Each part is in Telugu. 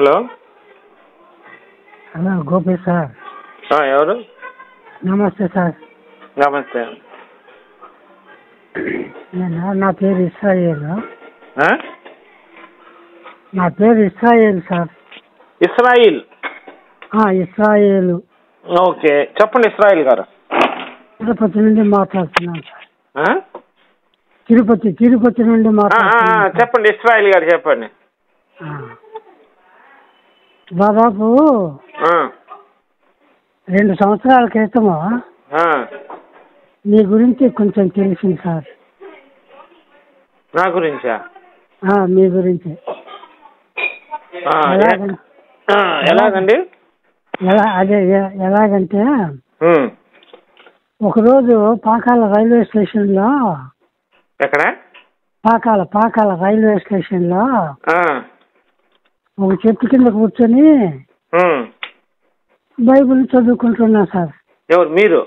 Hello hello Gopi sir. ఎవరు? నమస్తే సార్. నమస్తే. నా పేరు ఇస్రాయేల్. ఆ? నా పేరు Israel sir. Israel. Israel. Okay, చెప్పండి ఇస్రాయిల్ గారు. తిరుపతి నుండి మాట్లాడుతున్నాను సార్. ఆ? తిరుపతి నుండి మాట్లాడుతున్నాను. చెప్పండి ఇస్రాయిల్ గారు, చెప్పండి. దాదాపు 2 సంవత్సరాల క్రితము మీ గురించి కొంచెం తెలిసింది సార్. నా గురించా? మీ గురించి ఎలాగండి? ఎలాగంటే ఒకరోజు పాకాల రైల్వే స్టేషన్లో, ఎక్కడ? పాకాల రైల్వే స్టేషన్లో ఒక చెట్టు కింద కూర్చొని బైబిల్ చదువుకుంటున్నా సార్. ఎవరు మీరు?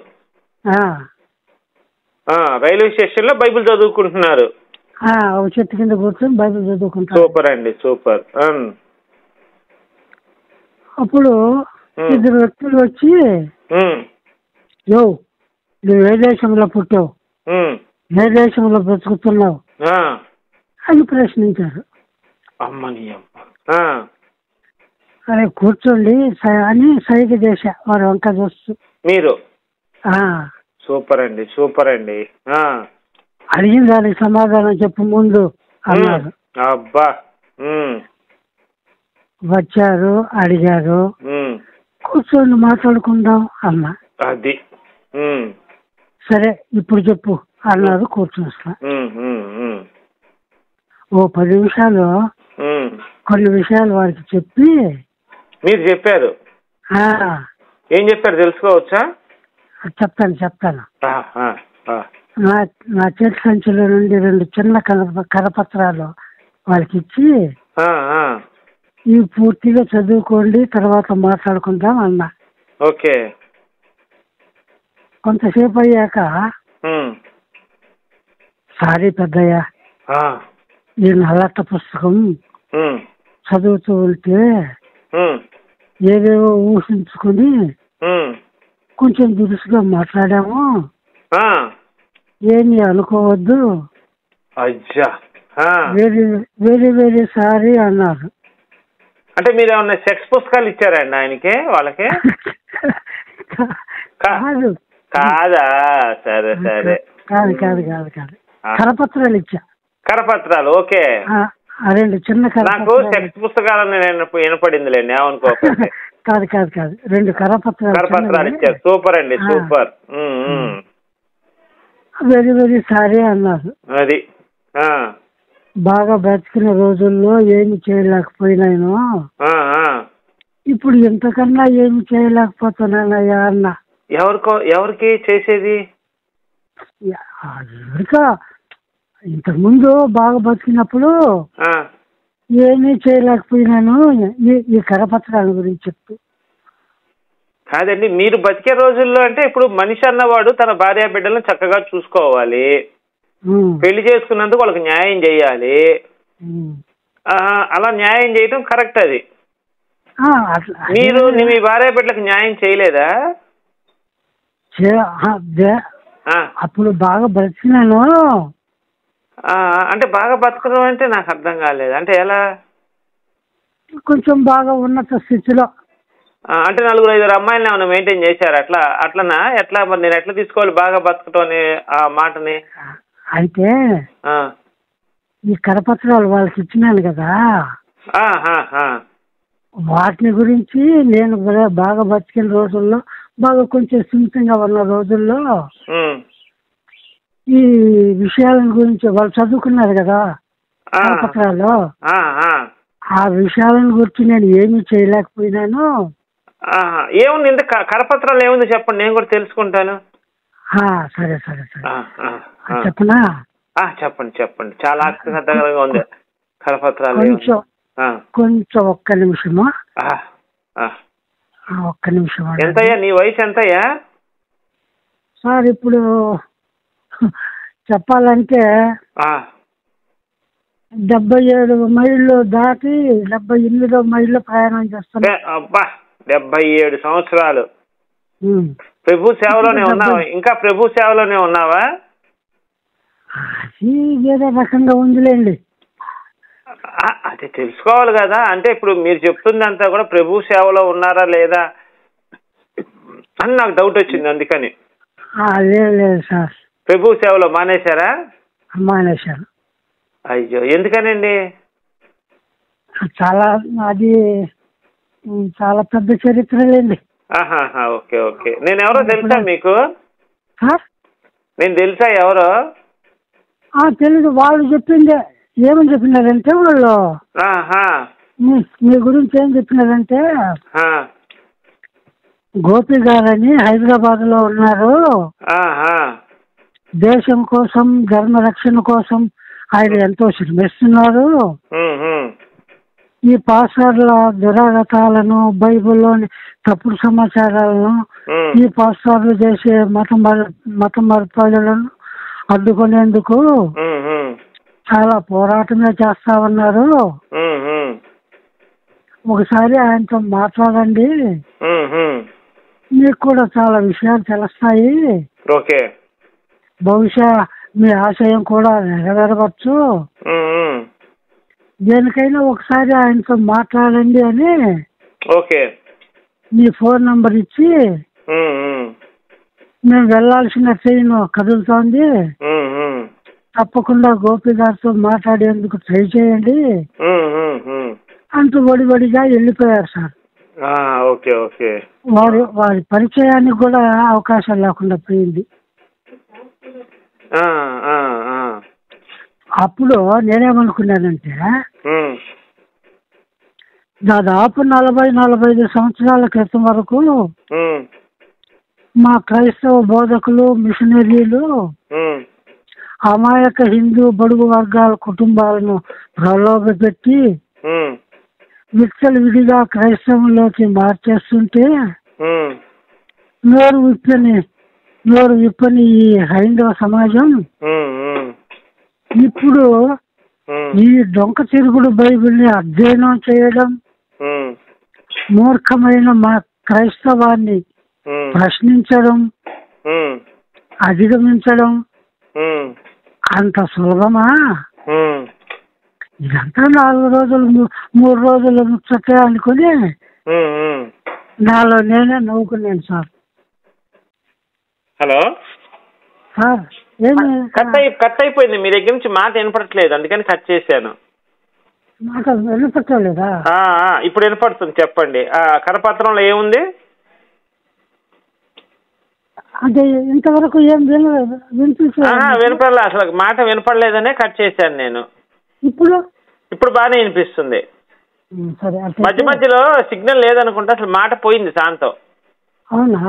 రైల్వే స్టేషన్ లో బైబిల్ చదువుకుంటున్నారు? ఒక చెట్టు కింద కూర్చొని బైబిల్ చదువుకుంటారు. సూపర్ అండి, సూపర్. అప్పుడు 2 వ్యక్తులు వచ్చి, నువ్వు ఏ దేశంలో పుట్టావు, ఏ దేశంలో బ్రతుకుతున్నావు అని ప్రశ్నించారు. అరే కూర్చోండి అని సైగ చేశా వారు వంక చూస్తూ. మీరు? సూపర్ అండి, సూపర్ అండి. అడిగిన దానికి సమాధానం చెప్పు ముందు అన్నారు. అబ్బా. వచ్చారు, అడిగారు, కూర్చొని మాట్లాడుకుందాం అన్నా. అది సరే ఇప్పుడు చెప్పు అన్నారు. కూర్చొని ఓ 10 నిమిషాలు కొన్ని విషయాలు వారికి చెప్పి. మీరు చెప్పారు? ఏం చెప్పారు తెలుసుకోవచ్చా? చెప్తాను. నా చేతి సంచిలో నుండి 2 చిన్న కరపత్రాలు వాళ్ళకి ఇచ్చి, ఇవి పూర్తిగా చదువుకోండి, తర్వాత మాట్లాడుకుందాం అన్నా. ఓకే. కొంతసేపు అయ్యాక, సారీ పెద్దయ్య, ఈ నల్లట్ట పుస్తకం చదువుతూ ఉంటే ఏవేవో ఊహించుకుని కొంచెం దురుసుగా మాట్లాడాము, ఏమీ అనుకోవద్దు, వెరీ వెరీ సారీ అన్నారు. అంటే మీరు ఏమన్నా సెక్స్ పుస్తకాలు ఇచ్చారండి ఆయనకి, వాళ్ళకి? కాదా? సరే సరే. కాదు కరపత్రాలు ఇచ్చా. కరపత్రాలు? ఓకే. 2 చిన్న నాకు సెక్స్ పుస్తకాలు వినపడిందిలేండి, ఏమనుకోకండి. కాదు 2 కరపత్రాలు ఇచ్చారు. సూపర్ అండి, సూపర్. వెరీ వెరీ సారీ అన్నారు. అది బాగా బ్రతికిన రోజుల్లో ఏమి చేయలేకపోయినాను, ఇప్పుడు ఇంతకన్నా ఏమి చేయలేకపోతున్నానయ్యా అన్నా. ఎవరికి చేసేది? ఎవరికా? ఇంతకుముందు బాగా బతికినప్పుడు ఏమీ చేయలేకపోయినాను, ఈ కరపత్రాల గురించి చెప్తూ. కాదండి, మీరు బతికే రోజుల్లో అంటే ఇప్పుడు మనిషి అన్నవాడు తన భార్య బిడ్డలను చక్కగా చూసుకోవాలి, పెళ్లి చేసుకున్నందుకు వాళ్ళకి న్యాయం చేయాలి. అలా న్యాయం చేయడం కరెక్ట్. అది మీరు మీ భార్య బిడ్డలకు న్యాయం చేయలేదా? అప్పుడు బాగా బ్రతికినాను. అంటే బాగా బతకడం అంటే నాకు అర్థం కాలేదు. అంటే ఎలా? కొంచెం బాగా ఉన్నత స్థితిలో. అంటే 4-5 అమ్మాయిలను ఏమైనా మెయింటైన్ చేశారు? అట్లనా? ఎట్లా మరి నేను ఎట్లా తీసుకోవాలి బాగా బతకటం అనే ఆ మాటని? అయితే ఈ కరపత్రాలు వాళ్ళకి ఇచ్చినాను కదా, వాటిని గురించి నేను బాగా బతికిన రోజుల్లో, బాగా కొంచెం సున్నితంగా ఉన్న రోజుల్లో ఈ విషయాలను గురించి వాళ్ళు చదువుకున్నారు కదా కరపత్రాలు, ఆ విషయాలను గురించి నేను ఏమీ చేయలేకపోయినాను. ఏముంది ఇంత కరపత్రాలు ఏముంది చెప్పండి, నేను కూడా తెలుసుకుంటాను. సరే చెప్పనా? చెప్పండి. చాలా ఆసక్తికరంగా ఉంది కరపత్రాలు. కొంచెం ఒక్క నిమిషమా. ఒక్క నిమిషం. ఎంతయ్యా నీ వయసు? ఎంతయ్యా సార్? ఇప్పుడు చెప్పాలంటే 77 మైళ్ళు దాటి 78వ మైళ్ళు ప్రయాణం చేస్తున్నా. అబ్బా, 77 సంవత్సరాలు ప్రభు సేవలోనే ఉన్నావా? ఇంకా ప్రభు సేవలోనే ఉన్నావా? అది వేరే రకంగా ఉందిలేండి. అది తెలుసుకోవాలి కదా. అంటే ఇప్పుడు మీరు చెప్తుందంతా కూడా ప్రభు సేవలో ఉన్నారా లేదా అని నాకు డౌట్ వచ్చింది, అందుకని. లేదు సార్, ప్రభు సేవలో మానేశారా? మానేశారు. అయ్యో, ఎందుకనండి? అది చాలా పెద్ద చరిత్రలేండి. Okay okay. నేను ఎవరో తెలుసా మీకు? నేను తెలుసా ఎవరో? తెలీదు. వాళ్ళు చెప్పిందే ఏమని చెప్పినారంటే, వాళ్ళు మీ గురించి ఏం చెప్పినారంటే, గోపి గారని హైదరాబాద్ లో ఉన్నారు, దేశం కోసం ధర్మ రక్షణ కోసం ఆయన ఎంతో శ్రమిస్తున్నారు, ఈ పాస్టర్ల దురాగతాలను, బైబిల్లోని తప్పుడు సమాచారాలను, ఈ పాస్టర్లు చేసే మత మార్పాలను అడ్డుకునేందుకు చాలా పోరాటమే చేస్తా ఉన్నారు, ఒకసారి ఆయనతో మాట్లాడండి, మీకు కూడా చాలా విషయాలు తెలుస్తాయి, బహుశా మీ ఆశయం కూడా నెరవేరవచ్చు, దేనికైనా ఒకసారి ఆయనతో మాట్లాడండి అని మీ ఫోన్ నంబర్ ఇచ్చి, మేము వెళ్లాల్సిన ట్రైన్ కదులుతోంది, తప్పకుండా గోపి గారితో మాట్లాడేందుకు ట్రై చేయండి అంటూ వడివడిగా వెళ్ళిపోయారు సార్. వారి పరిచయానికి కూడా అవకాశం లేకుండా పోయింది. అప్పుడు నేనేమనుకున్నానంటే, దాదాపు 40-45 సంవత్సరాల క్రితం వరకు మా క్రైస్తవ బోధకులు, మిషనరీలు అమాయక హిందూ బడుగు వర్గాల కుటుంబాలను ప్రలోభపెట్టి విడిగా క్రైస్తవంలోకి మార్చేస్తుంటే, నోరు విప్పని ఈ హైందవ సమాజం ఇప్పుడు ఈ డొంక తిరుగుడు బైబిల్ని అధ్యయనం చేయడం, మూర్ఖమైన మా క్రైస్తవాన్ని ప్రశ్నించడం, అధిగమించడం అంత సులభమా? ఇదంతా 4 రోజులు 3 రోజులు ముచ్చటే అనుకుని నాలో నేనే నవ్వుకున్నాను సార్. హలో సార్, కట్ అయిపోయింది, మీ దగ్గర నుంచి మాట వినపడట్లేదు, అందుకని కట్ చేశాను. మాట వినపట్టలేదా? ఇప్పుడు వినపడుతుంది, చెప్పండి. కరపత్రంలో ఏముంది అంటే ఇంతవరకు ఏం వినపడలే, అసలు మాట వినపడలేదనే కట్ చేశాను నేను. ఇప్పుడు బాగానే వినిపిస్తుంది. మధ్య మధ్యలో సిగ్నల్ లేదనుకుంటా, అసలు మాట పోయింది శాంతం. అవునా?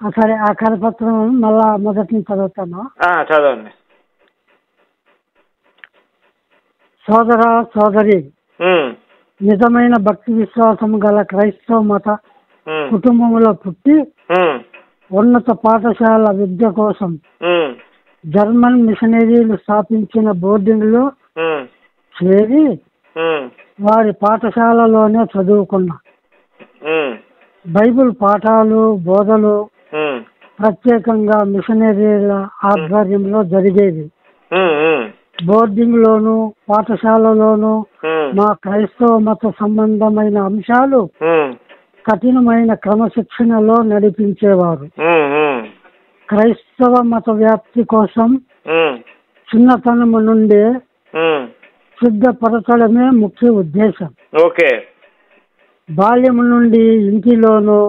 సరే, ఆ కరపత్రం మళ్ళా మొదటి నుంచి చదువుతాను. చదవండి. సోదర సోదరి, నిజమైన భక్తి విశ్వాసం గల క్రైస్తవ మత కుటుంబంలో పుట్టి ఉన్నత పాఠశాల విద్య కోసం జర్మన్ మిషనరీలు స్థాపించిన బోర్డింగ్ లో చేరి వారి పాఠశాలలోనే చదువుకున్నా. బైబిల్ పాఠాలు, బోధలు ప్రత్యేకంగా మిషనరీల ఆధ్వర్యంలో జరిగేవి. బోర్డింగ్ లోను, పాఠశాలలోను మా క్రైస్తవ మత సంబంధమైన అంశాలు కఠినమైన క్రమశిక్షణలో నడిపించేవారు. క్రైస్తవ మత వ్యాప్తి కోసం చిన్నతనము నుండి సిద్ధపరచడమే ముఖ్య ఉద్దేశం. బాల్యము నుండి ఇంటిలోనూ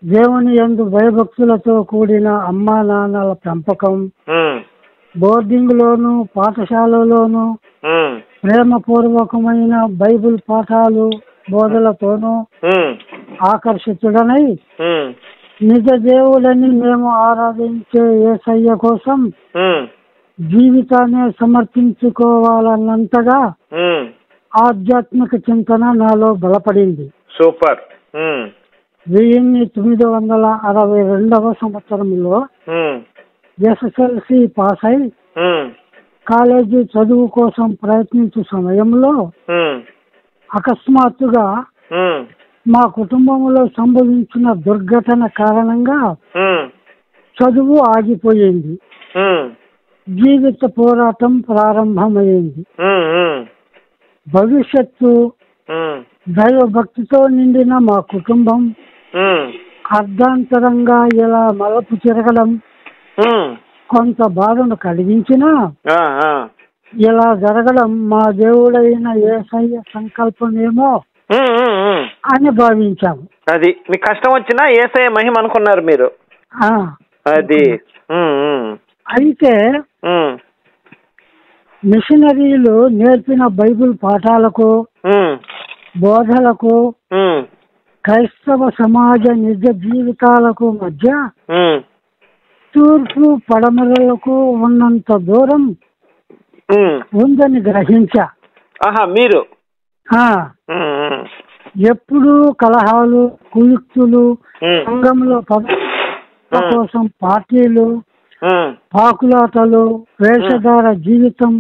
దేవుని యందు భయభక్తులతో కూడిన అమ్మా నాన్నల పెంపకం, బోర్డింగ్ లోను, పాఠశాలలోను ప్రేమపూర్వకమైన బైబిల్ పాఠాలు, బోధలతోనూ ఆకర్షితుడనై నిజ దేవుడని మేము ఆరాధించే యేసయ్య కోసం జీవితాన్ని సమర్పించుకోవాలన్నంతగా ఆధ్యాత్మిక చింతన నాలో బలపడింది. సూపర్. 1962 సంవత్సరంలో SSLC పాస్ అయి కాలేజీ చదువు కోసం ప్రయత్నించే సమయంలో అకస్మాత్తుగా మా కుటుంబంలో సంభవించిన దుర్ఘటన కారణంగా చదువు ఆగిపోయింది. జీవిత పోరాటం ప్రారంభమైంది. భవిష్యత్తు దైవభక్తితో నిండిన మా కుటుంబం అర్ధాంతరంగా ఇలా మలుపు తిరగడం కొంత బాధను కలిగించినా ఇలా జరగడం మా దేవుడైన యేసయ్య సంకల్పమేమో అని భావించాము. అది మీకు కష్టం వచ్చినా యేసయ్య మహిమ అనుకున్నారు మీరు. అది అయితే మిషనరీలు నేర్పిన బైబిల్ పాఠాలకు బోధలకు క్రైస్తవ సమాజ నిజ జీవితాలకు మధ్య తూర్పు పడమరలకు ఉన్నంత దూరం ఉందని గ్రహించా. మీరు ఎప్పుడు కలహాలు, కుయుక్తులు, సంఘంలో పదవుల కోసం పార్టీలు, పాకులాటలు, వేషధార జీవితం,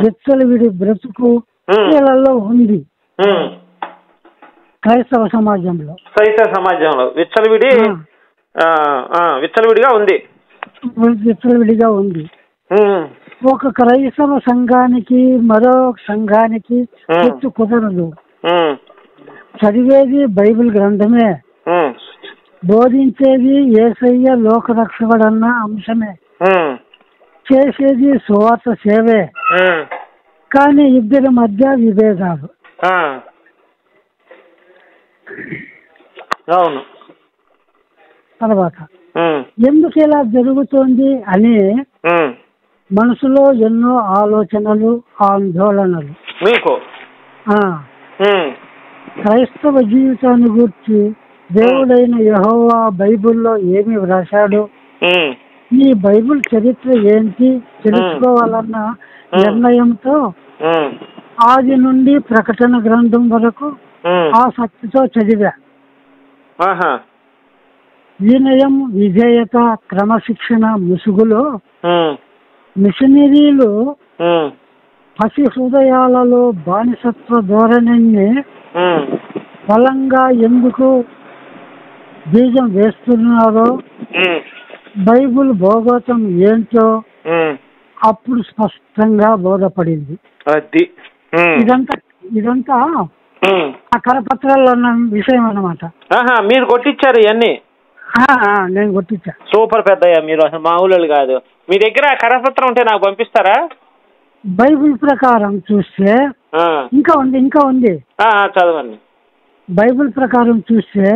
విచ్చలవిడి బ్రతుకు వీళ్ళల్లో ఉంది. క్రైస్తవ సమాజంలో విచ్చలవిడిగా ఉంది. ఒక క్రైస్తవ సంఘానికి మరో సంఘానికి పొత్తు కుదరదు. చదివేది బైబిల్ గ్రంథమే, బోధించేది యేసయ్య లోకరక్షకుడన్న అంశమే, చేసేది సువార్త సేవే. కానీ ఇద్దరి మధ్య విభేదాలు. తర్వాత ఎందుకు ఇలా జరుగుతోంది అని మనసులో ఎన్నో ఆలోచనలు, ఆందోళనలు. క్రైస్తవ జీవితాన్ని గురించి దేవుడైన యెహోవా బైబిల్లో ఏమి వ్రాశాడు, ఈ బైబిల్ చరిత్ర ఏంటి తెలుసుకోవాలన్న నిర్ణయంతో ఆది నుండి ప్రకటన గ్రంథం వరకు ఆసక్తితో చదివా. వినయం, విధేయత, క్రమశిక్షణ ముసుగులో మిషనరీలు పసి హృదయాలలో బానిసత్వ ధోరణిని బలంగా ఎందుకు బీజం వేస్తున్నారో, బైబిల్ భోగోతం ఏంటో అప్పుడు స్పష్టంగా బోధపడింది. ఇదంతా ఆ కరపత్రాల్లో ఉన్న విషయం అన్నమాట. మీరు కొట్టించారు ఇవన్నీ? నేను కొట్టించా. సూపర్ పెద్దయ్య, మీరు అసలు మామూలు కాదు. మీ దగ్గర కరపత్రం ఉంటే నాకు పంపిస్తారా? బైబిల్ ప్రకారం చూస్తే ఇంకా ఉంది. చదవండి. బైబిల్ ప్రకారం చూస్తే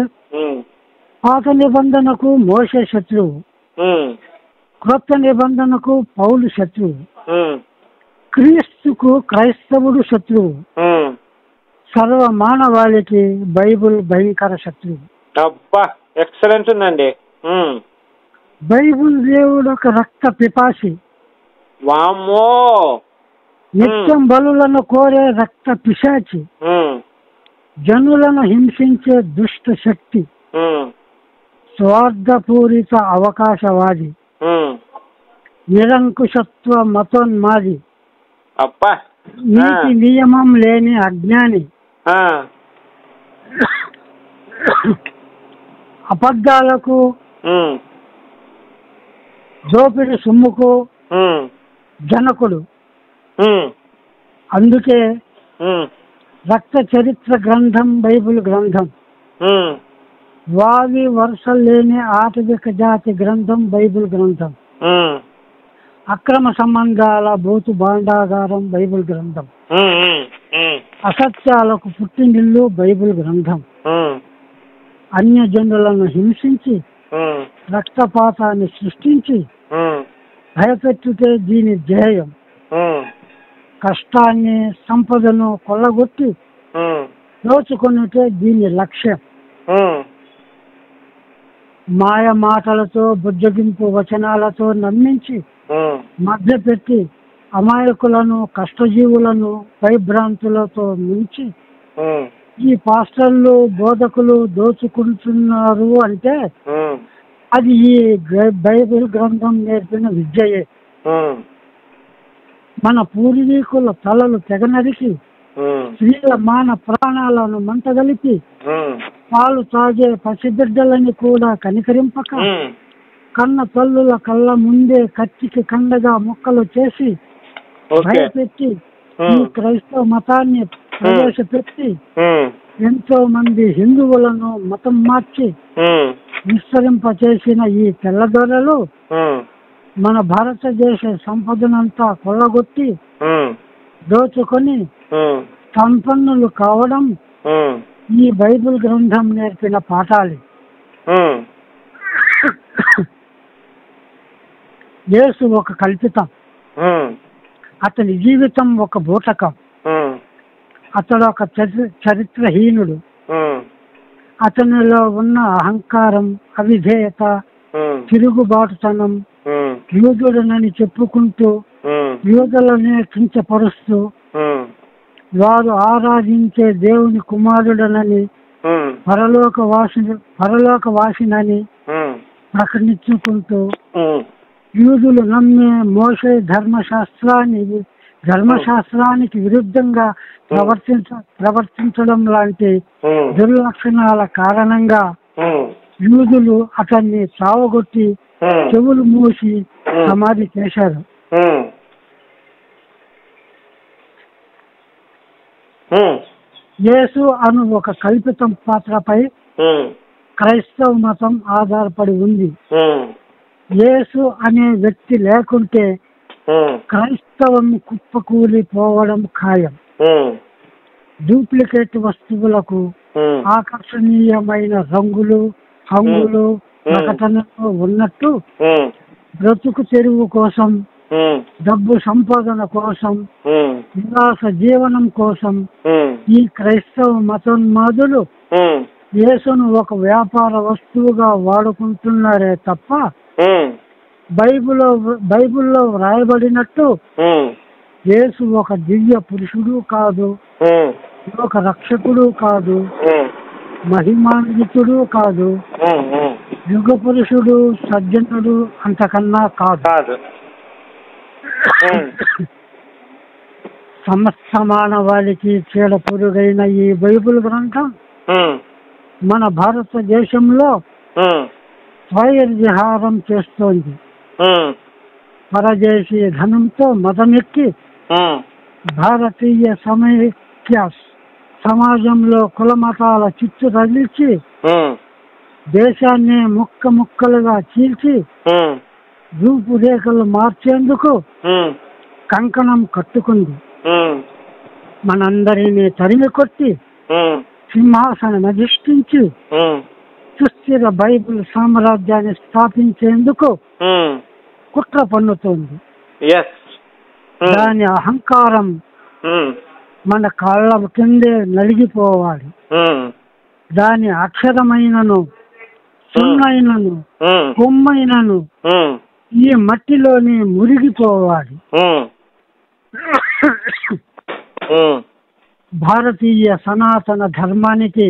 పాత నిబంధనకు మోషే శత్రువు, క్రొత్త నిబంధనకు పౌలు శత్రువు, క్రీస్తుకు క్రైస్తవుడు శత్రువు, సర్వ మానవాళికి బైబిల్ భయంకర శత్రువు. అబ్బా, ఎక్సలెంట్ ఉందండి. బైబిల్ దేవుడు ఒక రక్త పిపాసి, వామ్మో, నిత్యం బలులను కోరే రక్త పిశాచి, జనులను హింసించే దుష్ట శక్తి, స్వార్థపూరిత అవకాశవాది, నిరంకుశత్వ మతోన్మాది, నీతి నియమం లేని అజ్ఞాని, అబద్ధాలకు, దోపిడి సొమ్ముకు జనకుడు. అందుకే రక్త చరిత్ర గ్రంథం బైబిల్ గ్రంథం, వావి వరుసలు లేని ఆటవిక జాతి గ్రంథం బైబిల్ గ్రంథం, అక్రమ సంబంధాల బూతు భాండాగారం బైబిల్ గ్రంథం, అసత్యాలకు పుట్టినిల్లు బైబిల్ గ్రంథం, అన్యజనులను హింసించి రక్తపాతాన్ని సృష్టించి భయపెట్టుటే దీని ధ్యేయం, కష్టాన్ని సంపదను కొల్లగొట్టి దోచుకొనుటే దీని లక్ష్యం, మాయ మాటలతో బుజ్జగింపు వచనాలతో నమ్మించి మభ్యపెట్టి అమాయకులను కష్టజీవులను భయభ్రాంతులతో మించి ఈ పాస్టర్లు బోధకులు దోచుకుంటున్నారు అంటే అది ఈ బైబిల్ గ్రంథం నేర్పిన విద్యయే. మన పూర్వీకుల తలలు తెగనరికి, స్త్రీల మాన ప్రాణాలను మంటగలిపి, పాలు తాగే పసిబిడ్డలని కూడా కనికరింపక, కన్న తల్లుల కళ్ళ ముందే కత్తికి కండగా ముక్కలు చేసి భయపెట్టి ఈ క్రైస్తవ మతాన్ని ప్రవేశపెట్టి ఎంతో మంది హిందువులను మతం మార్చి విస్తరింప చేసిన ఈ తెల్లదొరలు మన భారతదేశ సంపదనంతా కొల్లగొట్టి దోచుకొని సంపన్నులు కావడం ఈ బైబిల్ గ్రంథం నేర్పిన పాఠాలు. యేసు ఒక కల్పితం, అతని జీవితం ఒక బూటకం, అతడు ఒక చరిత్రహీనుడు. అతనిలో ఉన్న అహంకారం, అవిధేయత, తిరుగుబాటుతనం, యూదుడనని చెప్పుకుంటూ యూదులనే కించపరుస్తూ వారు ఆరాధించే దేవుని కుమారుడనని పరలోకవాసినని ప్రకటించుకుంటూ యూదులు నమ్మే మోషే ధర్మశాస్త్రానికి విరుద్ధంగా ప్రవర్తించడం లాంటి దుర్లక్షణాల కారణంగా యూదులు అతన్ని చావగొట్టి చెవులు మూసి సమాధి చేశారు. యేసు అను ఒక కల్పితం పాత్రపై క్రైస్తవ మతం ఆధారపడి ఉంది. యేసు అనే వ్యక్తి లేకుంటే క్రైస్తవం కుప్పకూలిపోవడం ఖాయం. డూప్లికేట్ వస్తువులకు, ఆకర్షణీయమైన రంగులు, హంగులు, ప్రకటనలు ఉన్నట్టు బ్రతుకు తెరువు కోసం, డబ్బు సంపాదన కోసం, విలాస జీవనం కోసం ఈ క్రైస్తవ మతోన్మాదులు యేసును ఒక వ్యాపార వస్తువుగా వాడుకుంటున్నారే తప్ప బైబిల్లో వ్రాయబడినట్టు యేసు ఒక దివ్య పురుషుడు కాదు, ఒక రక్షకుడు కాదు, మహిమాన్వితుడు కాదు, యుగ పురుషుడు, సజ్జనుడు అంతకన్నా కాదు. సమస్త మానవాళికి చీడ పురుగైన ఈ బైబిల్ గ్రంథం మన భారతదేశంలో స్వైర్విహారం చేస్తోంది. పరదేశీ ధనంతో మదమెక్కి భారతీయ సమైక్య సమాజంలో కులమతాల చిచ్చు రగిల్చి దేశాన్ని ముక్కలుగా చీల్చి రూపురేఖలు మార్చేందుకు కంకణం కట్టుకుంది. మనందరినీ తరిమి కొట్టి సింహాసనం అధిష్ఠించి సుస్థిర బైబిల్ సామ్రాజ్యాన్ని స్థాపించేందుకు కుట్ర పన్నుతోంది. దాని అహంకారం మన కాళ్ళ కిందే నలిగిపోవాలి. దాని అక్షరమైనను, సున్నైనను, కొమ్మైనను ఈ మట్టిలోని మురిగిపోవాలి. భారతీయ సనాతన ధర్మానికి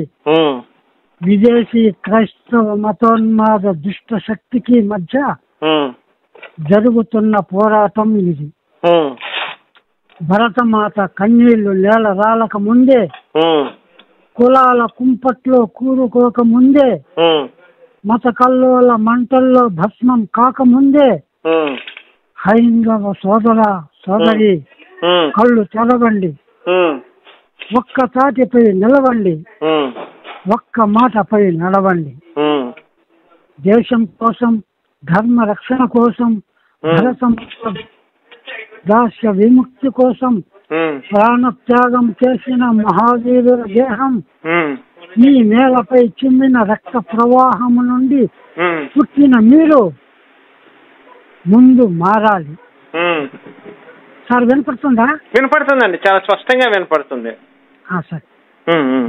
విదేశీ క్రైస్తవ మతోన్మాద దుష్ట శక్తికి మధ్య జరుగుతున్న పోరాటం ఇది. భరతమాత కన్నీళ్లు నేల రాలక ముందే, కులాల కుంపట్లో కూరుకోక ముందే, మత కల్లోల మంటల్లో భస్మం కాకముందే హైందవ సోదరి కళ్ళు తెరవండి, ఒక్క తాటిపై నిలవండి, ఒక్క మాటపై నడవండి. దేశం కోసం, ధర్మ రక్షణ కోసం, భరతం దాస్య విముక్తి కోసం ప్రాణత్యాగం చేసిన మహావీరుల దేహం ఈ నేలపై చిమ్మిన రక్త ప్రవాహము నుండి పుట్టిన మీరు ముందు మారాలి. సార్ వినపడుతుందా? వినపడుతుందండి, చాలా స్పష్టంగా వినపడుతుంది. సార్,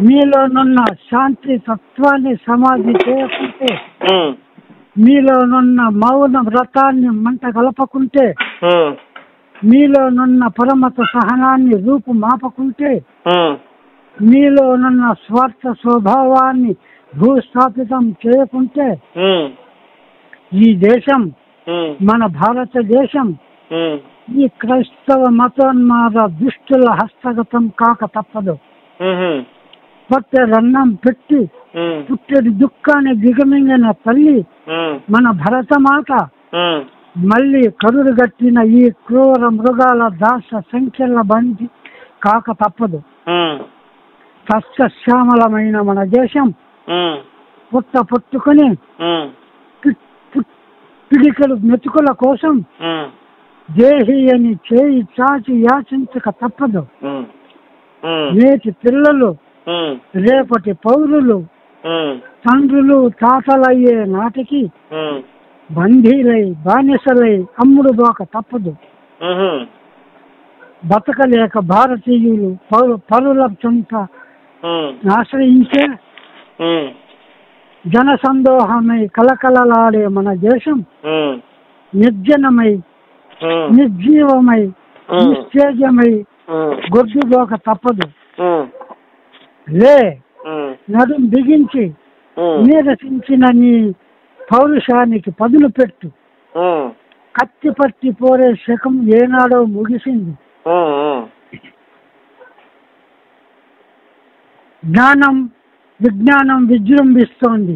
మీలోనున్న శాంతి తత్వాన్ని సమాధి చేయకుంటే, మీలోనున్న మౌన వ్రతాన్ని మంట కలపకుంటే, మీలోనున్న పరమత సహనాన్ని రూపు మాపకుంటే, మీలోనున్న స్వార్థ స్వభావాన్ని భూస్థాపితం చేయకుంటే ఈ దేశం, మన భారతదేశం ఈ క్రైస్తవ మతోన్మాద దుష్టుల హస్తగతం కాక తప్పదు. పొట్టెరన్నం పెట్టి పుట్టెడి దుఃఖాన్ని దిగమింగిన తల్లి మన భరతమాత మళ్ళీ కరుడు గట్టిన ఈ క్రూర మృగాల దాస సంఖ్యల బంది కాక తప్పదు. సస్యశ్యామలమైన మన దేశం పుట్టుకొని పిడికలు మెతుకుల కోసం దేహి అని చేయి చాచి యాచించక తప్పదు. నేటి పిల్లలు రేపటి పౌరులు తండ్రులు తాతలయ్యే నాటికి బందీలై బానిసలై అమ్ముడు పోక తప్పదు. బతకలేక భారతీయులు పరుల చెంత ఆశ్రయించే జన సందోహమై కలకలలాడే మన దేశం నిర్జనమై నిర్జీవమై నిస్తేజమై గొడ్డుపోక తప్పదు. లే నడుం బిగించి నీరసించిన నీ పౌరుషానికి పదులు పెట్టు. కత్తి పట్టి పోరే శకం ఏనాడో ముగిసింది. జ్ఞానం విజ్ఞానం విజృంభిస్తోంది.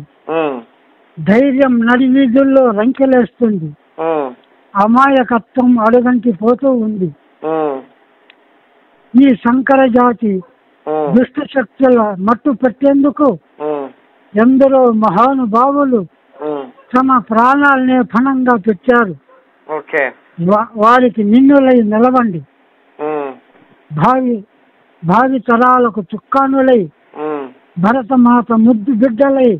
ధైర్యం నడివీధుల్లో రంకెలేస్తుంది. అమాయకత్వం అడుగంటి పోతూ ఉంది. ఈ సంకర జాతి దుష్ట శక్తుల మట్టు పెట్టేందుకు ఎందరో మహానుభావులు తమ ప్రాణాలనే పణంగా పెట్టారు. వారికి నిన్నులై నిలవండి. భావి తరాలకు చుక్కానులై భరతమాత ముద్దు బిడ్డలై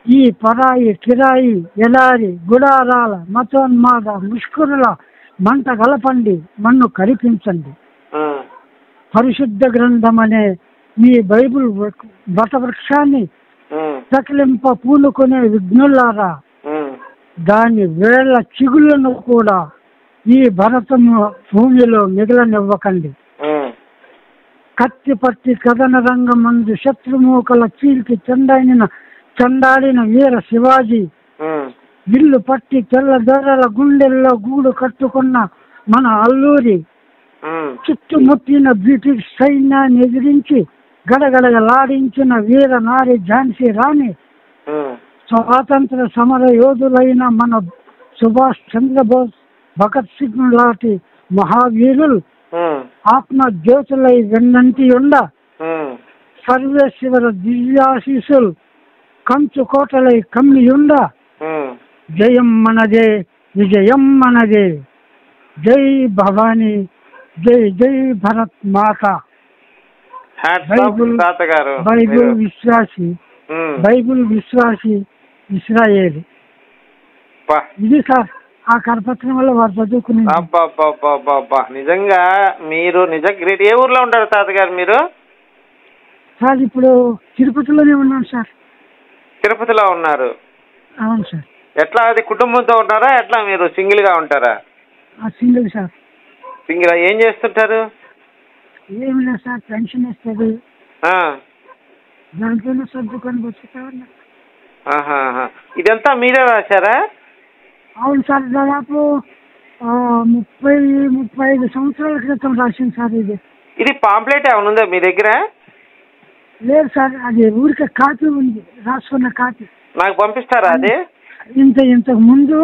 ఈ పరాయి కిరాయి ఎలారి గుడారాల మతోన్మాద ముష్కరుల మంట గలపండి, మన్ను కరిపించండి. పరిశుద్ధ గ్రంథం అనే మీ బైబుల్ వటవృక్షాన్ని సకలింప పూనుకునే విఘ్నులారా, దాని వేళ్ల చిగుళ్లను కూడా ఈ భరతము భూమిలో మిగలనివ్వకండి. కత్తి పట్టి కథన రంగమందు శత్రుమూకల చీల్కి చెండాడిన వీర శివాజీ, ఇల్లు పట్టి తెల్ల దొరల గుండెల్లో గూడు కట్టుకున్న మన అల్లూరి, చుట్టుముట్టిన బ్రిటిష్ సైన్యాన్ని ఎదిరించి గడగడగలాడించిన వీర నారి ఝాన్సీ రాణి, స్వాతంత్ర సమర యోధులైన మన సుభాష్ చంద్రబోస్, భగత్ సింగ్ లాంటి మహావీరులు ఆత్మ జ్యోతులై వెన్నంటి ఉండ సర్వేశ్వర దివ్యాశీసులు కంచు కోటలై కమ్మియుండ. జయం మనదే, విజయం మనదే. జై భవానీ, జై జై భరత్ మాత. బైబుల్ విశ్వాసి ఇస్రాయేల్. ఇది సార్ ఆ కరపత్రం వల్ల వారు చదువుకుని. నిజంగా మీరు గ్రేట్. ఏ ఊర్లో ఉంటారు తాతగారు మీరు? సార్ ఇప్పుడు తిరుపతిలోనే ఉన్నాను సార్. తిరుపతిలో ఉన్నారు? అవును సార్. ఎట్లా, అది కుటుంబంతో ఉంటారా ఎట్లా, మీరు సింగిల్ గా ఉంటారా? Single sir. సింగిల్. ఏం చేస్తుంటారు? ఏమి లేదు సార్, పెన్షన్ ఇస్తుంది, దాంట్లోనే సర్దుకొని బతుకుతా ఉన్నా. ఇదంతా మీరే రాశారా? అవును సార్, దాదాపు 35 సంవత్సరాల క్రితం రాసింది సార్. ఇది పాంప్లెట్ ఏమైనా ఉందా మీ దగ్గర? లేదు సార్, అది ఊరికే కాపీ ఉంది, రాసుకున్న కాపీ. నాకు పంపిస్తారా అది? ఇంతకు ముందు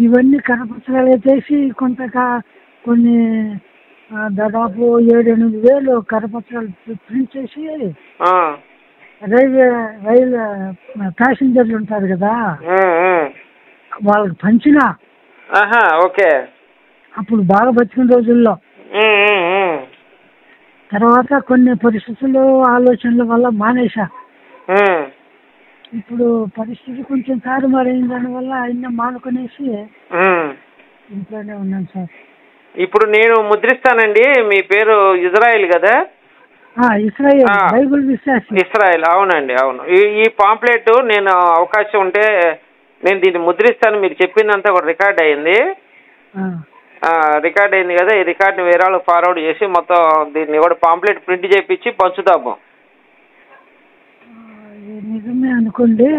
ఇవన్నీ కరపత్రాలు వేసి కొన్ని దాదాపు 7-8 వేలు కరపత్రాలు ప్రింట్ చేసి రైలు ప్యాసింజర్లు ఉంటారు కదా, వాళ్ళకి పంచిన. ఓకే. అప్పుడు బాగా బతికిన రోజుల్లో. తర్వాత కొన్ని పరిస్థితులు ఆలోచనల వల్ల మానేశా. ఇప్పుడు పరిస్థితి కొంచెం తారుమారైన దాని వల్ల ఆయన మానుకునేసి ఇంట్లోనే ఉన్నాను సార్. ఇప్పుడు నేను ముద్రిస్తానండి. మీ పేరు ఇజ్రాయిల్ కదా? ఇస్రాయేల్, బైబుల్ విశ్వాసి. ఇస్రాయిల్, అవునండి, అవును. ఈ పాంప్లెట్ నేను అవకాశం ఉంటే నేను దీన్ని ముద్రిస్తాను. మీరు చెప్పిందంతా కూడా రికార్డ్ అయింది. రికార్డ్ అయింది కదా, ఈ రికార్డ్ని వేరే వాళ్ళకి ఫార్వర్డ్ చేసి మొత్తం దీన్ని కూడా పాంప్లెట్ ప్రింట్ చేయించి పంచుతాము. నిజమే అనుకోండి,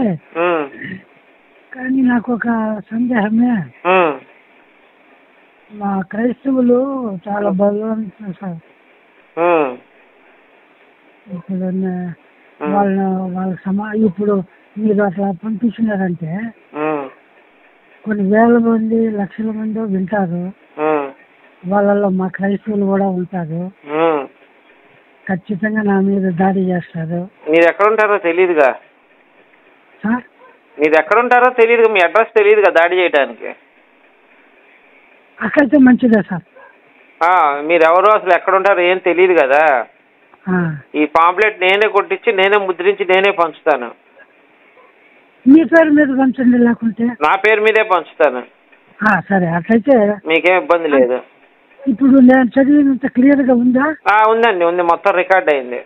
కానీ నాకు ఒక సందేహమే. మా క్రైస్తవులు చాలా బలవంతులు సార్. ఇప్పుడు వాళ్ళ ఇప్పుడు మీరు అట్లా పంపించినారంటే కొన్ని వేల మంది లక్షల మంది వింటారు. వాళ్ళలో మా క్రైస్తవులు కూడా ఉంటారు. ఖచ్చితంగా నా మీద దాడి చేస్తారు. మీరు ఎక్కడ ఉంటారో తెలియదుగా సార్. మీరు ఎక్కడ ఉంటారో తెలియదుగా, మీ అడ్రస్ తెలియదుగా దాడి చేయడానికి. అక్కడైతే మంచిదే సార్. మీరు ఎవరో అసలు ఎక్కడ ఉంటారో ఏం తెలియదు కదా. ఈ పాంప్లెట్ నేనే కొట్టించి నేనే ముద్రించి నేనే పంచుతాను. మీ పేరు మీద పంచండి, లేకుంటే నా పేరు మీదే పంచుతాను. సరే, అట్లయితే మీకేం ఇబ్బంది లేదు. ఇప్పుడు నేను చదివినంత క్లియర్ గా ఉందా? ఉందండి, ఉంది, మొత్తం రికార్డ్ అయింది.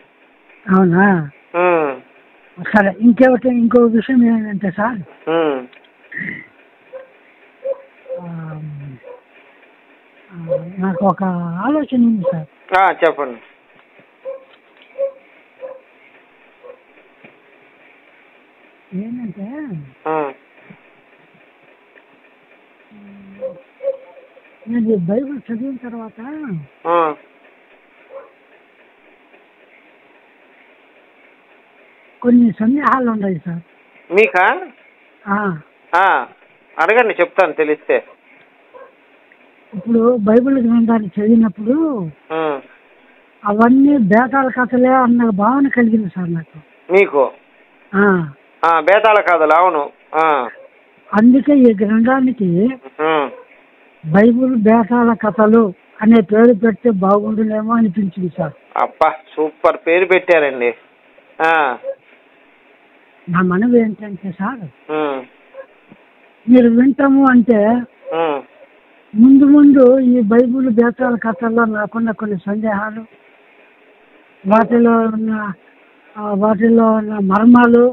అవునా? సరే, ఇంకో విషయం ఏంటంటే సార్, నాకు ఒక ఆలోచన ఉంది సార్. చెప్పండి. ఏంటంటే నేను బైబిల్ చదివిన తర్వాత కొన్ని సందేహాలు ఉన్నాయి సార్. మీకా? అడగండి, చెప్తాను తెలిస్తే. ఇప్పుడు బైబిల్ గ్రంథాన్ని చదివినప్పుడు అవన్నీ బేతాల కథలే అన్న భావన కలిగింది సార్ నాకు. మీకు బేతాల కథలు? అవును. అందుకే ఈ గ్రంథానికి బైబిల్ బేతాల కథలు అనే పేరు పెడితే బాగుండునేమో అనిపించింది సార్. అబ్బా, సూపర్ పేరు పెట్టారండి. నా మనవి ఏంటంటే సార్, మీరు వింటాము అంటే ముందు ముందు ఈ బైబిల్ బేతాల కథల్లో నాకున్న కొన్ని సందేహాలు, వాటిలో ఉన్న మర్మాలు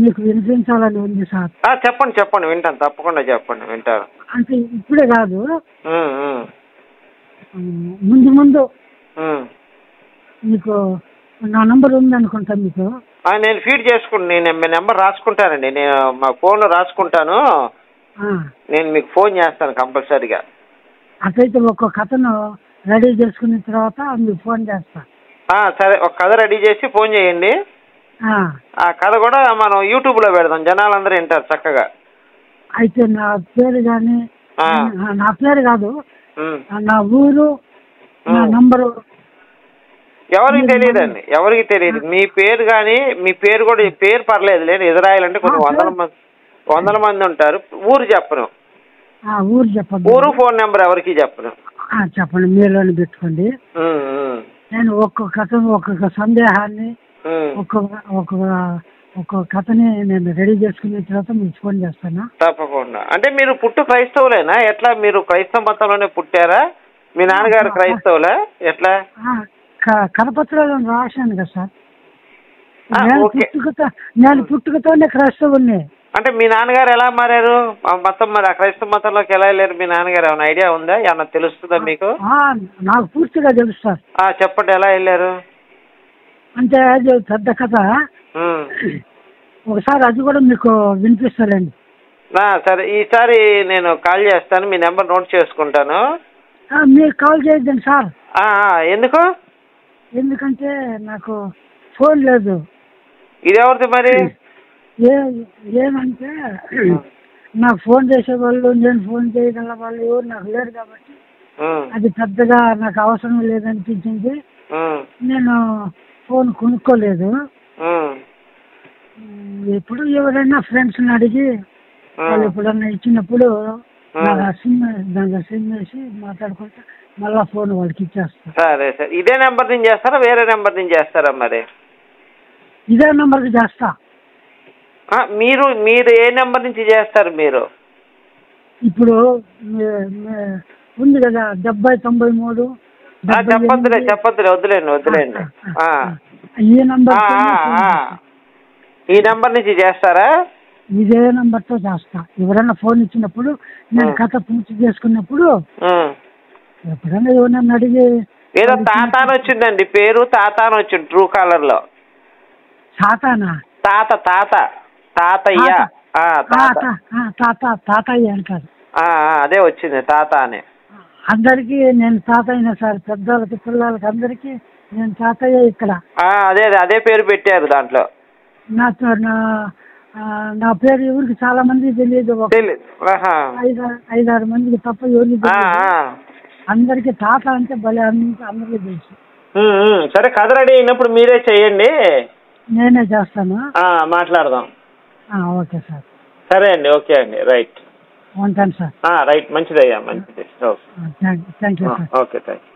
మీకు వినిపించాలని ఉంది సార్. చెప్పండి వింటాను, తప్పకుండా చెప్పండి, వింటారు. అంటే ఇప్పుడే కాదు, ముందు మీకు నా నంబర్ ఉంది అనుకుంటా. మీకు నేను ఫీడ్ చేసుకుంటాను, నేను నెంబర్ రాసుకుంటానండి, నేను మా ఫోన్లో రాసుకుంటాను. నేను మీకు ఫోన్ చేస్తాను కంపల్సరీగా. అట్లయితే ఒక్క కథను రెడీ చేసుకున్న తర్వాత మీకు ఫోన్ చేస్తా. సరే, ఒక కథ రెడీ చేసి ఫోన్ చేయండి. ఆ కథ కూడా మనం యూట్యూబ్లో పెడదాం, జనాలందరూ వింటారు చక్కగా. అయితే నా పేరు కానీ, నా పేరు కాదు, నా ఊరు, నా నంబరు ఎవరికి తెలియదండి, ఎవరికి తెలియదు. మీ పేరు కానీ, మీ పేరు కూడా, పేరు పర్లేదు లేదు. ఇజ్రాయెల్ అంటే కొన్ని వందల మంది ఉంటారు. ఊరు చెప్పను, ఊరు చెప్పండి. ఊరు ఫోన్ నెంబర్ ఎవరికి చెప్పను. చెప్పండి, మీలోని పెట్టుకోండి. నేను ఒక్కొక్క సందేహాన్ని ఒక్కొక్క కథని నేను రెడీ చేసుకున్న తర్వాత మీకు ఫోన్ చేస్తాను. తప్పకుండా. అంటే మీరు క్రైస్తవులేనా? ఎట్లా, మీరు క్రైస్తవ మతంలోనే పుట్టారా? మీ నాన్నగారు క్రైస్తవులా? ఎట్లా? కరపత్రాలు రాశాను కదా సార్. నేను పుట్టుకతోనే క్రైస్తవుని. అంటే మీ నాన్నగారు ఎలా మారారు మొత్తం? మరి ఆ క్రైస్తవ మతంలోకి ఎలా వెళ్ళారు మీ నాన్నగారు? ఏమైనా ఐడియా ఉందా? ఏమన్నా తెలుస్తుందా మీకు? నాకు పూర్తిగా తెలుసు సార్. చెప్పండి, ఎలా వెళ్ళారు? అంటే అది పెద్ద కథ, ఒకసారి అది కూడా మీకు వినిపిస్తానండి. సరే, ఈసారి నేను కాల్ చేస్తాను, మీ నెంబర్ నోట్ చేసుకుంటాను. మీరు కాల్ చేయొద్దండి సార్. ఎందుకు? ఎందుకంటే నాకు ఫోన్ లేదు. ఇది ఎవరిది మరి? ఏమంటే నాకు ఫోన్ చేసేవాళ్ళు, నేను ఫోన్ చేయగల వాళ్ళు ఎవరు నాకు లేరు కాబట్టి అది పెద్దగా నాకు అవసరం లేదనిపించింది. నేను ఫోన్ కొనుక్కోలేదు. ఇప్పుడు ఎవరైనా ఫ్రెండ్స్ని అడిగి వాళ్ళు ఎప్పుడన్నా ఇచ్చినప్పుడు దాంట్లో సిమ్ వేసి మాట్లాడుకుంటా మళ్ళా ఫోన్ వాళ్ళకి ఇచ్చేస్తా. సరే సరే, ఇదే నెంబర్ నుంచి చేస్తారా వేరే నెంబర్ నుంచి చేస్తారా? మరి ఇదే నెంబర్కి చేస్తా. మీరు ఏ నెంబర్ నుంచి చేస్తారు మీరు? ఇప్పుడు ఉంది కదా 7093. చెప్పొద్దులే, వద్దులేండి. ఈ నెంబర్ ఈ నెంబర్ నుంచి చేస్తారా? ఇదే నెంబర్తో చేస్తా. ఎవరైనా ఫోన్ ఇచ్చినప్పుడు నేను కథ పూర్తి చేసుకున్నప్పుడు ఎప్పుడైనా ఎవరైనా అడిగి ఏదో తాతాను వచ్చిందండి పేరు, తాతాను వచ్చింది ట్రూ కాలర్ లో. తాతానా? తాతయ్య తాతయ్య అంటారు. అదే వచ్చింది తాత అని. అందరికీ నేను తాతయ్య సార్, పెద్దవాళ్ళకి పిల్లలకి అందరికీ నేను తాతయ్య ఇక్కడ. అదే పేరు పెట్టారు దాంట్లో. నా పేరు ఎవరికి చాలా మంది తెలియదు, 5-6 మందికి తప్ప ఎవరికి అందరికి తాత అంటే భలే అందరికీ తెలుసు. సరే కథ రెడీ అయినప్పుడు మీరే చెయ్యండి, నేనే చేస్తాను, మాట్లాడదాం. Okay sir. సరే అండి, ఓకే అండి, రైట్ ఉంటాను సార్. రైట్, మంచిదయ్యా, మంచిది. Thank you sir. Okay, thank you.